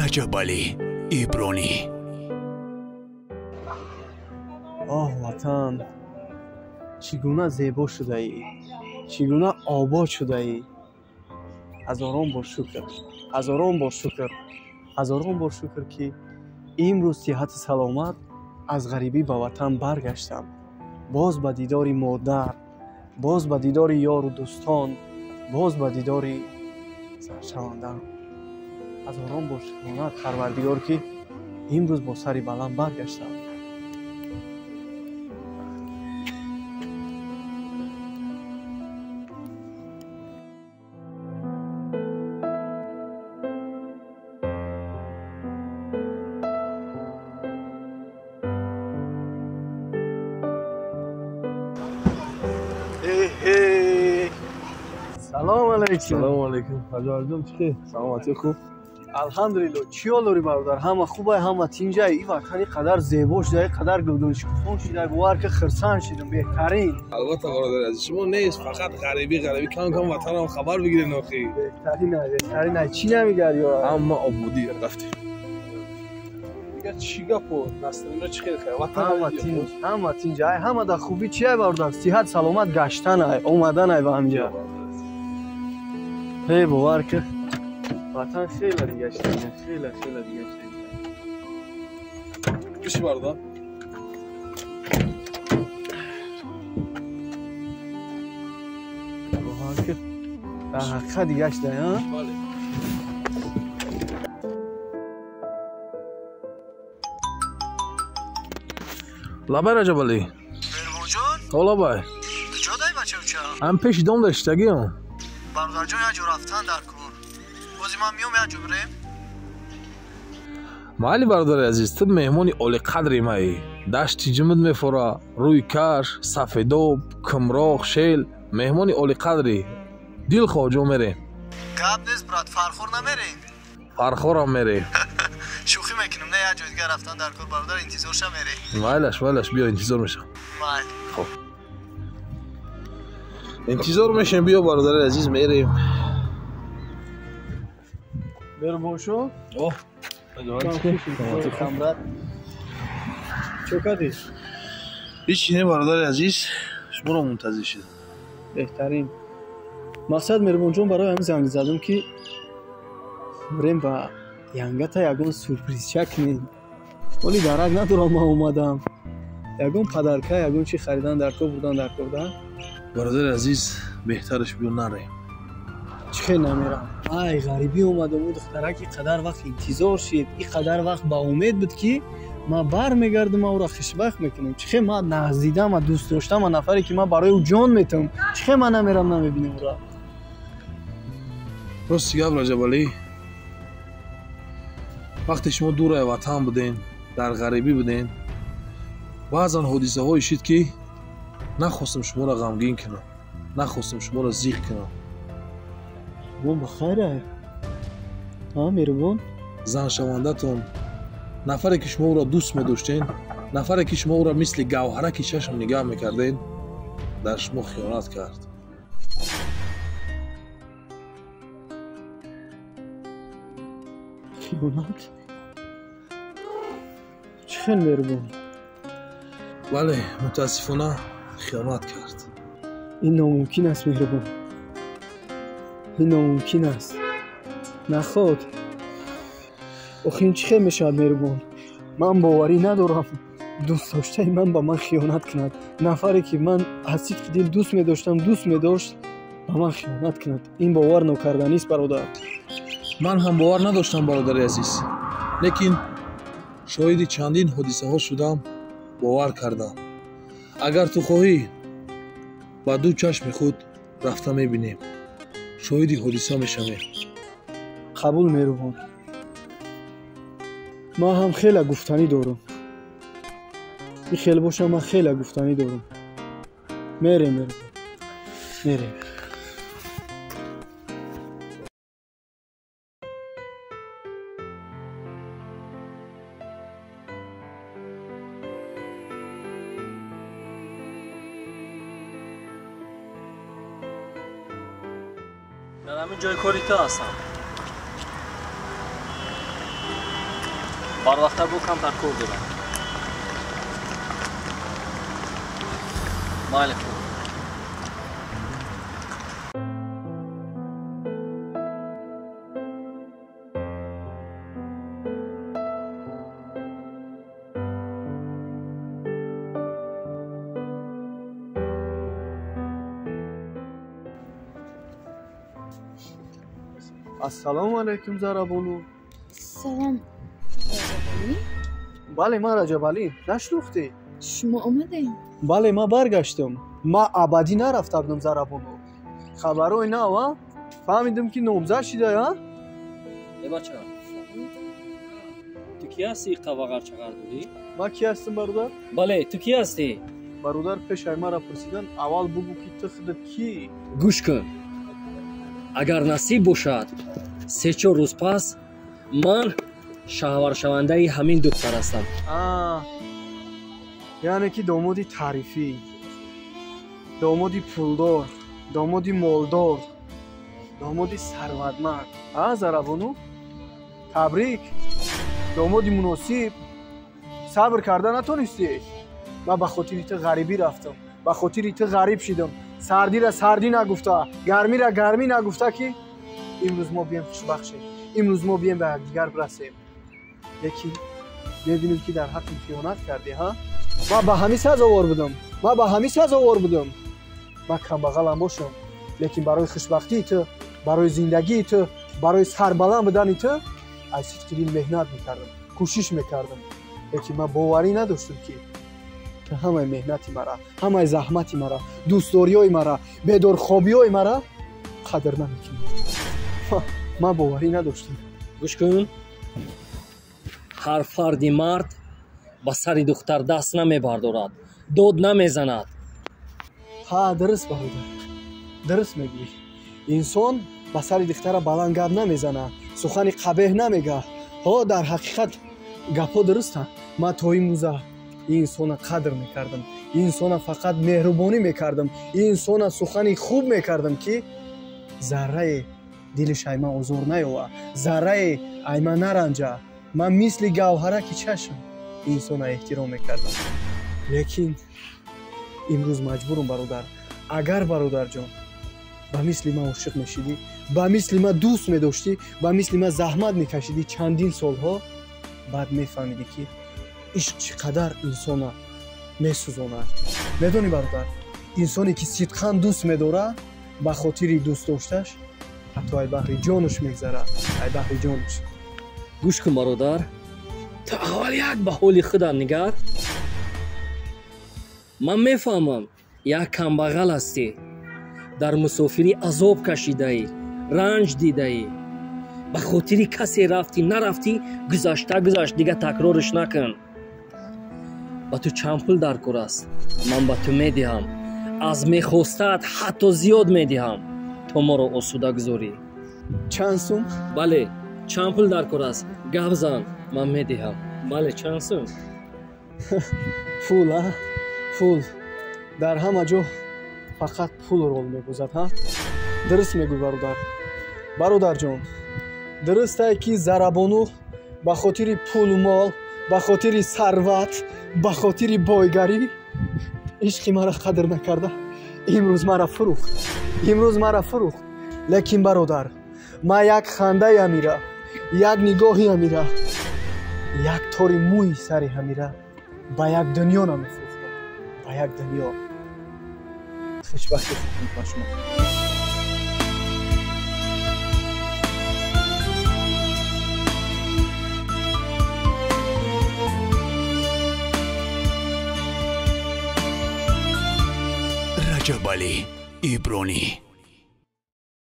Rajabali Ibroni. آه وطن، چگونه زیبا شده ای، چگونه آباد شده ای. هزاران بار شکر، هزاران بار شکر، هزاران بار شکر که امروز صحت سلامت از غریبی به وطن برگشتم. باز به دیدار مادر، باز به دیدار یار و دوستان، باز به دیدار سرشوندم. هزاران بار شکرانه پروردگار که امروز با سری بلند برگشتم. سلام علیکم. سلام علیکم. حاجم چی؟ سلامتی خوب؟ الحمدلله. چی حال داری برادر؟ همه خوبه، همه تینجا. این وطنی قدر زیبا شده، قدر گلدون شده، باور که خرسان شدم بهترین. البته برادر عزیز، شما نیست فقط غریبی کم کم وطن هم خبر بگیرین اخی. بهترین چی نمیگری؟ اما آبودی رفتیم. دیگه چی گپو؟ نسترینا چی خیر همه تینجا، همه در خوبی چیه برادر؟ صحت سلامت گشتن ای، اومدن ای به همجا. هی باور که وطن خیلی دیگه شده، خیلی دیگه شده. کشی برادر؟ باور که در حقیقت دیگه شده ها؟ بله. لابای رجبالی. برموجون؟ حالا بای. کجا دایی بچه اوچه؟ هم پیش دام داشتگی هم. برادر جان یه جو رفتن در کور. بازی من میام یه جو بریم؟ مالی برادر عزیز، تو مهمونی اولی قدری مایی. دشتی جمد میفوره، روی کش، سفیدوب، کمراغ، شیل. مهمونی اولی قدری. دیل خواجو میریم. گب نیست برات، فرخور نمیریم؟ فرخور هم میریم. شوخی میکنم، نه یه جای دیگه رفتن در کور برادر انتظارش میری؟ ولش بیا انتظار میشم. خب انتظار میشم، بیا برادر عزیز میریم. برو باشو. اوه چو کدی؟ هیچی نه برادر عزیز، شما رو منتظر شدم. بهترین مقصد مهربان جان برای همین زنگ زدم که بریم با ینگتا یگون سورپریز چکنیم. ولی درک ندارم، ما اومدم یگون پدرکه یگون چی خریدن در کو بردن در کردن. برادر عزیز بهترش بیا نریم. چه نمیرم؟ ای غریبی اومدم، اون دخترکی قدر وقت انتظار شد، این قدر وقت با امید بود که ما برمیگردم او را خوشبخت میکنم. چه ما نزدیدم، ما دوست داشتم، ما نفری که ما برای او جان میتم، چه ما نمیرم نمیبینم او را. راست گپ رجبالی، وقتی شما دور وطن بودین، در غریبی بودین، بعضا حادثه های شد که نخواستم شما را غمگین کنم، نخواستم شما را زیغ کنم. بون بخیره ها مهربان؟ زن شوندتون، نفری که شما او را دوست می‌داشتین، نفری که شما او را مثل گوهرک چشم نگاه میکردین، در شما خیانت کرد. خیانت؟ چه مهربان؟ بله متاسفانه خیانت کرد. این ناممکن است مهربان، این ناممکن است. نخواد آخه این چه میشد مهربان؟ من باوری ندارم دوست داشته من با من خیانت کند. نفری که من از صدق دل دوست میداشتم، دوست میداشت، با من خیانت کند. این باور نکردنی است برادر. من هم باور نداشتم برادر عزیز، لیکن شاهد چندین حادثه ها شدم، باور کردم. اگر تو خواهی با دو چشم خود رفته میبینیم، شاهد حادثه میشویم. قبول مهربان. ما هم خیلی گفتنی دارم، این خیلی باشه، من خیلی گفتنی دارم. میریم میریم. در همین جای کاری تو هستم. барвақттар бо камтар кор дорам. Майли хуб. ассалому алайкум Зарабону. Салом. Раҷабалӣ? Бале, ман Раҷабалӣ. Нашнохтӣ? Шумо омадем? Бале, ман баргаштам. Ман абадӣ нарафта будам Зарабону. Хабарои нав, а? Фаҳмидам ки номзад шидаи, а? бача, ту ки ҳасти қавағар чағар дорӣ? Ман ки ҳастам бародар? Бале, ту ки ҳастӣ? Бародар пешай маро пурсидан, аввал бугу ки ту худат кӣ? гӯш кун. агар насиб бошад 3-4 рӯз пас ман шаҳваршавандаи ҳамин духтар ҳастам. яъне ки домоди таърифӣ, домоди пулдор, домоди молдор, домоди сарватманд. Зарабону? табрик. домоди муносиб. сабр карда натонистӣ? ман ба хотири ту ғарибӣ рафтам, ба хотири ту ғариб шидам. сардира сардӣ нагуфта, гармира гармӣ нагуфта ки имрӯз мо бием хушбахшем, имрӯз мо бием ба якдигар расем. лекин мебинем ки дар ҳаққи хиёнат кардӣ, ҳа? ман ба ҳамӣ сазовор будам, ман ба ҳамӣ сазовор будам. ман камбағалам бошам, лекин барои хушбахтии ту, барои зиндагии ту, барои сарбаланд будани ту аз сидқи дил меҳнат мекардам, кӯшиш мекардам. лекин ман боварӣ надоштам ки ҳамаи меҳнати мара, ҳамаи заҳмати мара, дӯстдориҳои мара, бедорхобиҳои мара қадр намекунӣ. ман боварӣ надоштам. гӯш кун. ҳар фарди мард ба сари духтар даст намебардорад, дод намезанад. дуруст бародар, дуруст мегӯӣ. инсон ба сари духтара баланд гап намезанад, сухани қабеҳ намегӯяд. дар ҳақиқат гапҳо дурустанд. ман то имрӯза инсона қадр мекардам, инсона фақат меҳрубонӣ мекардам, инсона сухани хуб мекардам ки заррае дили шайман озор наёва, заррае айман наранҷа. ман мисли гавҳараки чашм инсона эҳтиром мекардам. лекин имрӯз маҷбурам бародар. агар бародарҷон ба мисли ман ошиқ мешидӣ, ба мисли ман дӯст медоштӣ, ба мисли ман заҳмат мекашидӣ чандин солҳо, баъд мефаҳмидӣ ки ишқ чӣ қадар инсона месӯзонад. медонӣ бародар, инсоне ки сидқан дӯст медорад, ба хотири дӯст дошташ ҳатто ай баҳри ҷонаш мегзарад, ай баҳри ҷонаш. гӯш кун бародар, ту аввал як ба ҳоли худам нигар. ман мефаҳмам як камбағал ҳастӣ, дар мусофирӣ азоб кашидаӣ, ранҷ дидаӣ. ба хотири касе рафтӣ нарафтӣ, гузашта гузашт, дига такрориш накун. ба ту чанд пул дар кор аст? ман ба ту медиҳам, аз мехостаат ҳатто зиёд медиҳам, то моро осуда гузорӣ. чанд сум? бале, чанд пул дар кор аст? гап зан, ман медиҳам. бале, чанд сум? пул, пул. дар ҳама ҷо фақат пул рол мебозад, ҳа? дуруст мегӯй бародар. бародарҷон, дурустае ки Зарабону ба хотири пулу мол, ба хотири сарват, ба хотири бойгарӣ ишқи мара қадр накарда имрӯз мара фурӯхт, имрӯз мара фурӯхт. лекин бародар, ман як хандаи ҳамира, як нигоҳи ҳамира, як тори мӯи сари ҳамира ба як дунё намефурӯхтам, ба як дунё. хушбахти худтон ба шумо. Раҷабалӣ Ибронӣ.